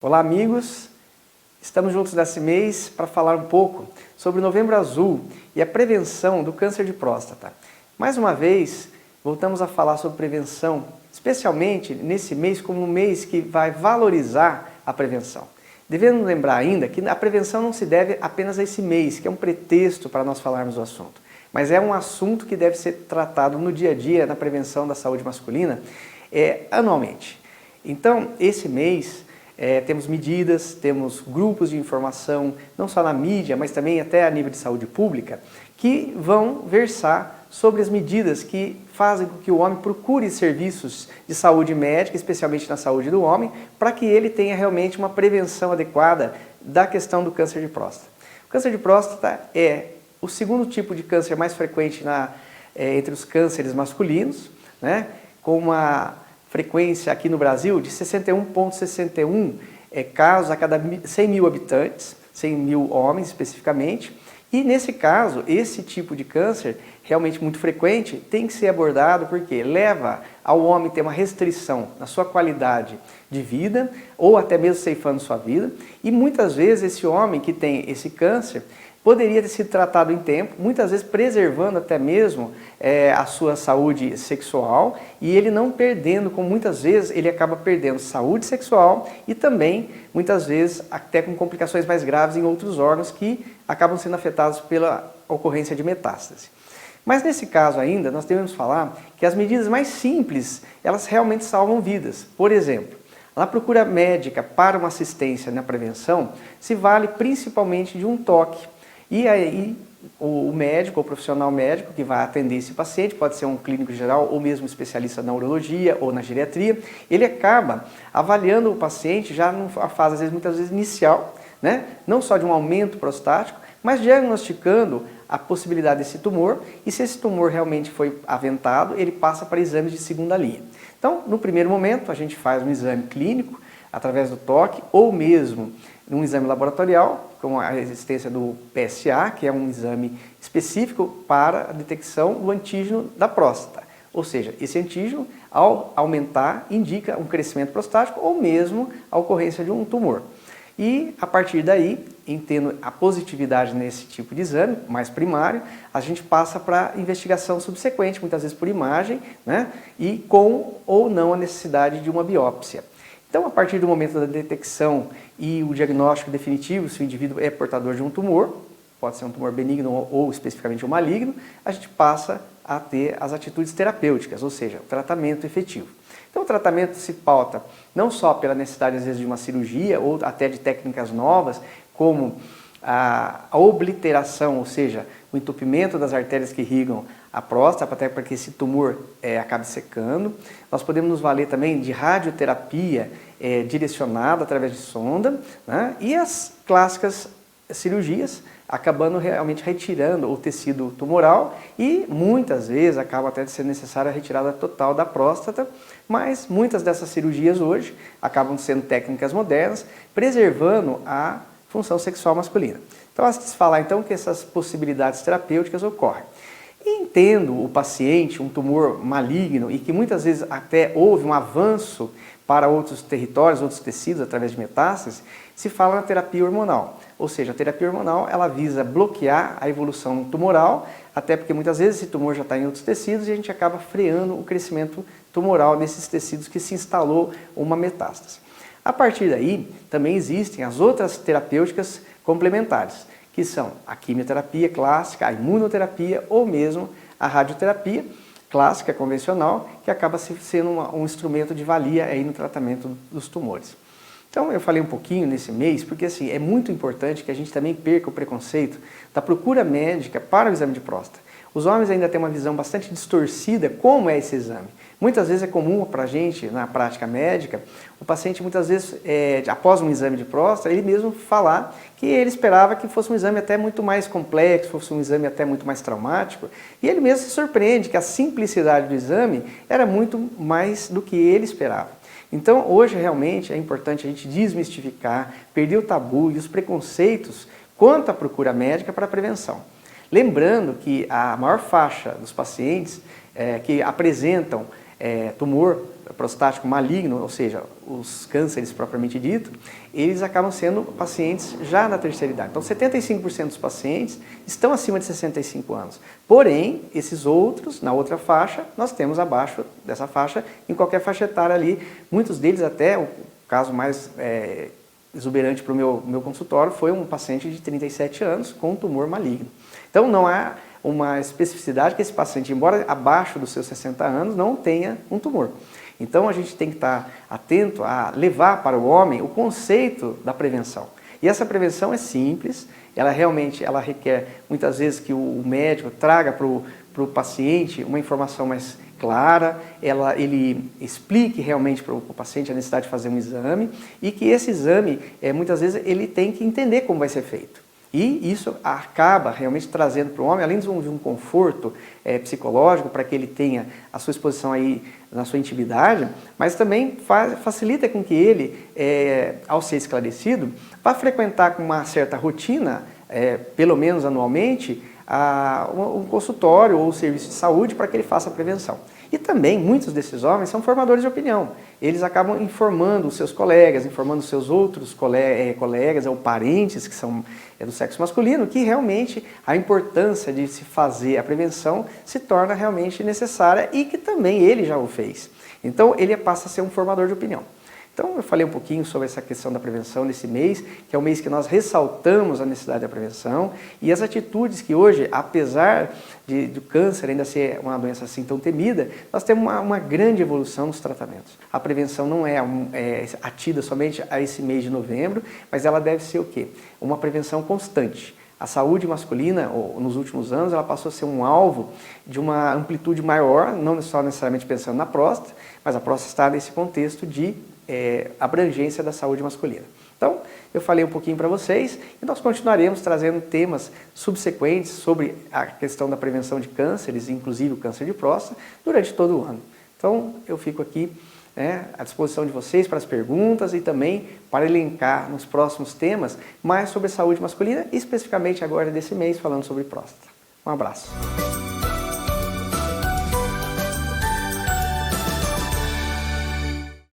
Olá amigos, estamos juntos nesse mês para falar um pouco sobre o Novembro Azul e a prevenção do câncer de próstata. Mais uma vez, voltamos a falar sobre prevenção, especialmente nesse mês como um mês que vai valorizar a prevenção. Devemos lembrar ainda que a prevenção não se deve apenas a esse mês, que é um pretexto para nós falarmos do assunto, mas é um assunto que deve ser tratado no dia a dia, na prevenção da saúde masculina, anualmente. Então, esse mês, temos medidas, temos grupos de informação, não só na mídia, mas também até a nível de saúde pública, que vão versar sobre as medidas que fazem com que o homem procure serviços de saúde médica, especialmente na saúde do homem, para que ele tenha realmente uma prevenção adequada da questão do câncer de próstata. O câncer de próstata é o segundo tipo de câncer mais frequente entre os cânceres masculinos, né, com uma frequência aqui no Brasil de 61,61 casos a cada 100 mil habitantes, 100 mil homens especificamente. E nesse caso, esse tipo de câncer, realmente muito frequente, tem que ser abordado porque leva ao homem ter uma restrição na sua qualidade de vida ou até mesmo ceifando sua vida. E muitas vezes esse homem que tem esse câncer poderia ter sido tratado em tempo, muitas vezes preservando até mesmo a sua saúde sexual e ele não perdendo, como muitas vezes ele acaba perdendo saúde sexual e também, muitas vezes, até com complicações mais graves em outros órgãos que acabam sendo afetados pela ocorrência de metástase. Mas nesse caso ainda, nós devemos falar que as medidas mais simples, elas realmente salvam vidas. Por exemplo, na procura médica para uma assistência na prevenção, se vale principalmente de um toque. E aí o médico, o profissional médico que vai atender esse paciente, pode ser um clínico geral ou mesmo especialista na urologia ou na geriatria, ele acaba avaliando o paciente já numa fase, às vezes, muitas vezes inicial, né? Não só de um aumento prostático, mas diagnosticando a possibilidade desse tumor e se esse tumor realmente foi aventado, ele passa para exames de segunda linha. Então, no primeiro momento, a gente faz um exame clínico através do toque ou mesmo um exame laboratorial, com a existência do PSA, que é um exame específico para a detecção do antígeno da próstata. Ou seja, esse antígeno, ao aumentar, indica um crescimento prostático ou mesmo a ocorrência de um tumor. E a partir daí, tendo a positividade nesse tipo de exame, mais primário, a gente passa para a investigação subsequente, muitas vezes por imagem, né? E com ou não a necessidade de uma biópsia. Então, a partir do momento da detecção e o diagnóstico definitivo, se o indivíduo é portador de um tumor, pode ser um tumor benigno ou especificamente um maligno, a gente passa a ter as atitudes terapêuticas, ou seja, o tratamento efetivo. Então, o tratamento se pauta não só pela necessidade, às vezes, de uma cirurgia ou até de técnicas novas, como a obliteração, ou seja, o entupimento das artérias que irrigam a próstata, até para que esse tumor acabe secando. Nós podemos nos valer também de radioterapia direcionada através de sonda, né? E as clássicas cirurgias, acabando realmente retirando o tecido tumoral e muitas vezes acaba até sendo necessária a retirada total da próstata, mas muitas dessas cirurgias hoje acabam sendo técnicas modernas, preservando a função sexual masculina. Então, há de se falar então que essas possibilidades terapêuticas ocorrem. E entendo o paciente, um tumor maligno e que muitas vezes até houve um avanço para outros territórios, outros tecidos através de metástases, se fala na terapia hormonal. Ou seja, a terapia hormonal ela visa bloquear a evolução tumoral, até porque muitas vezes esse tumor já está em outros tecidos e a gente acaba freando o crescimento tumoral nesses tecidos que se instalou uma metástase. A partir daí, também existem as outras terapêuticas complementares, que são a quimioterapia clássica, a imunoterapia ou mesmo a radioterapia clássica, convencional, que acaba sendo um instrumento de valia aí no tratamento dos tumores. Então, eu falei um pouquinho nesse mês, porque assim, é muito importante que a gente também perca o preconceito da procura médica para o exame de próstata. Os homens ainda têm uma visão bastante distorcida como é esse exame. Muitas vezes é comum para a gente, na prática médica, o paciente muitas vezes, após um exame de próstata, ele mesmo falar que ele esperava que fosse um exame até muito mais complexo, fosse um exame até muito mais traumático, e ele mesmo se surpreende que a simplicidade do exame era muito mais do que ele esperava. Então, hoje realmente é importante a gente desmistificar, perder o tabu e os preconceitos quanto à procura médica para a prevenção. Lembrando que a maior faixa dos pacientes que apresentam tumor prostático maligno, ou seja, os cânceres propriamente dito, eles acabam sendo pacientes já na terceira idade. Então 75% dos pacientes estão acima de 65 anos. Porém, esses outros, na outra faixa, nós temos abaixo dessa faixa, em qualquer faixa etária ali, muitos deles até, o caso mais exuberante para o meu consultório foi um paciente de 37 anos com um tumor maligno. Então não há uma especificidade que esse paciente, embora abaixo dos seus 60 anos, não tenha um tumor. Então a gente tem que estar atento a levar para o homem o conceito da prevenção. E essa prevenção é simples, ela realmente requer muitas vezes que o médico traga para o paciente uma informação mais clara, ele explique realmente para o paciente a necessidade de fazer um exame e que esse exame, muitas vezes, ele tem que entender como vai ser feito. E isso acaba realmente trazendo para o homem, além de um conforto psicológico, para que ele tenha a sua exposição aí na sua intimidade, mas também facilita com que ele, ao ser esclarecido, vá frequentar com uma certa rotina, pelo menos anualmente, um consultório ou um serviço de saúde para que ele faça a prevenção. E também, muitos desses homens são formadores de opinião. Eles acabam informando os seus colegas, informando os seus outros colegas ou parentes que são do sexo masculino, que realmente a importância de se fazer a prevenção se torna realmente necessária e que também ele já o fez. Então, ele passa a ser um formador de opinião. Então, eu falei um pouquinho sobre essa questão da prevenção nesse mês, que é o mês que nós ressaltamos a necessidade da prevenção e as atitudes que hoje, apesar do câncer ainda ser uma doença assim tão temida, nós temos uma grande evolução nos tratamentos. A prevenção não é atida somente a esse mês de novembro, mas ela deve ser o quê? Uma prevenção constante. A saúde masculina, nos últimos anos, ela passou a ser um alvo de uma amplitude maior, não só necessariamente pensando na próstata, mas a próstata está nesse contexto de abrangência da saúde masculina. Então, eu falei um pouquinho para vocês e nós continuaremos trazendo temas subsequentes sobre a questão da prevenção de cânceres, inclusive o câncer de próstata, durante todo o ano. Então, eu fico aqui à disposição de vocês para as perguntas e também para elencar nos próximos temas mais sobre saúde masculina, especificamente agora desse mês falando sobre próstata. Um abraço.